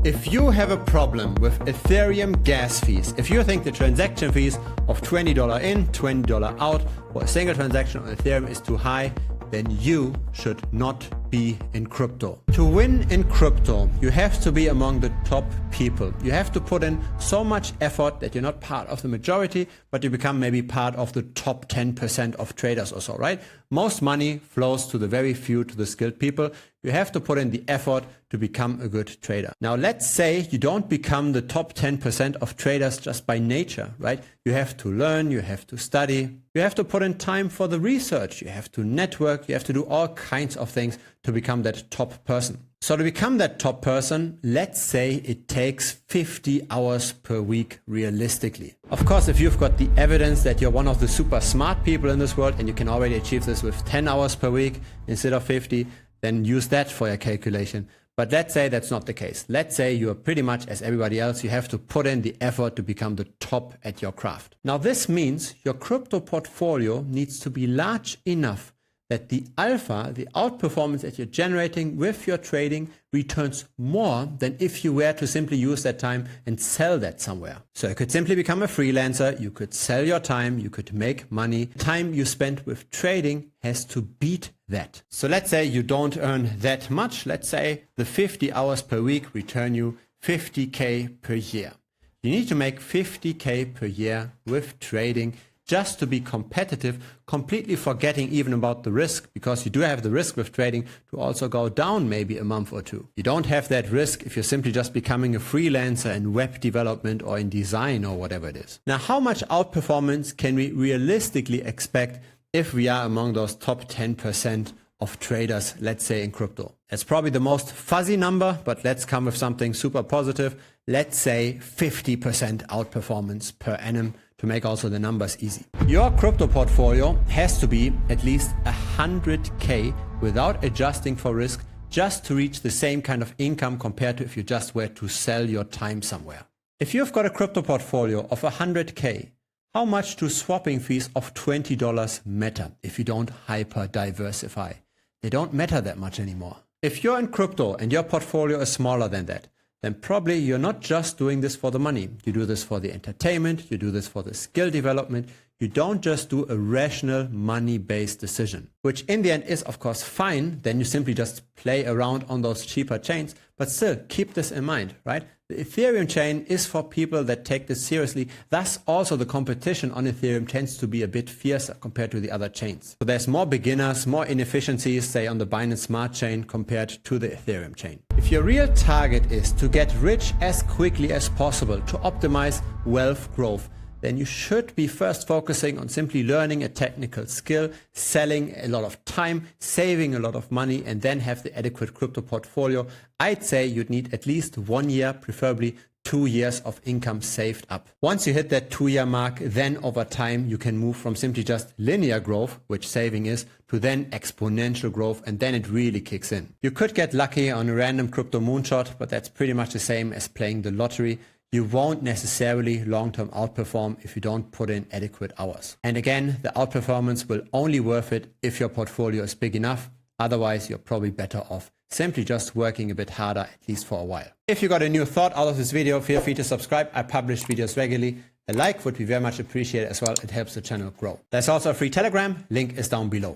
If you have a problem with Ethereum gas fees, if you think the transaction fees of $20 in, $20 out for a single transaction on Ethereum is too high, then you should not be in crypto. To win in crypto, you have to be among the top people. You have to put in so much effort that you're not part of the majority, but you become maybe part of the top 10% of traders or so, right? Most money flows to the very few, to the skilled people. You have to put in the effort to become a good trader. Now, let's say you don't become the top 10% of traders just by nature, right? You have to learn, you have to study, you have to put in time for the research, you have to network, you have to do all kinds of things to become that top person. So to become that top person, let's say it takes 50 hours per week realistically. Of course, if you've got the evidence that you're one of the super smart people in this world and you can already achieve this with 10 hours per week instead of 50, then use that for your calculation. But let's say that's not the case. Let's say you're pretty much as everybody else. You have to put in the effort to become the top at your craft. Now this means your crypto portfolio needs to be large enough that the alpha, the outperformance that you're generating with your trading returns more than if you were to simply use that time and sell that somewhere. So you could simply become a freelancer, you could sell your time, you could make money. The time you spent with trading has to beat that. So let's say you don't earn that much. Let's say the 50 hours per week return you 50K per year. You need to make 50K per year with trading just to be competitive, completely forgetting even about the risk, because you do have the risk with trading to also go down maybe a month or two. You don't have that risk if you're simply just becoming a freelancer in web development or in design or whatever it is. Now, how much outperformance can we realistically expect if we are among those top 10% of traders, let's say in crypto? It's probably the most fuzzy number, but let's come with something super positive. Let's say 50% outperformance per annum to make also the numbers easy. Your crypto portfolio has to be at least 100K without adjusting for risk, just to reach the same kind of income compared to if you just were to sell your time somewhere. If you've got a crypto portfolio of 100K, how much do swapping fees of $20 matter if you don't hyper diversify? They don't matter that much anymore. If you're in crypto and your portfolio is smaller than that, then probably you're not just doing this for the money. You do this for the entertainment, you do this for the skill development. You don't just do a rational money-based decision, which in the end is of course fine. Then you simply just play around on those cheaper chains, but still keep this in mind, right? The Ethereum chain is for people that take this seriously. Thus also the competition on Ethereum tends to be a bit fiercer compared to the other chains. So there's more beginners, more inefficiencies, say on the Binance Smart Chain compared to the Ethereum chain. If your real target is to get rich as quickly as possible, to optimize wealth growth, then you should be first focusing on simply learning a technical skill, selling a lot of time, saving a lot of money, and then have the adequate crypto portfolio. I'd say you'd need at least 1 year, preferably 2 years of income saved up. Once you hit that 2-year mark, then over time you can move from simply just linear growth, which saving is, to then exponential growth, and then it really kicks in. You could get lucky on a random crypto moonshot, but that's pretty much the same as playing the lottery. You won't necessarily long-term outperform if you don't put in adequate hours. And again, the outperformance will only worth it if your portfolio is big enough. Otherwise, you're probably better off simply just working a bit harder, at least for a while. If you got a new thought out of this video, feel free to subscribe. I publish videos regularly. A like would be very much appreciated as well. It helps the channel grow. There's also a free Telegram. Link is down below.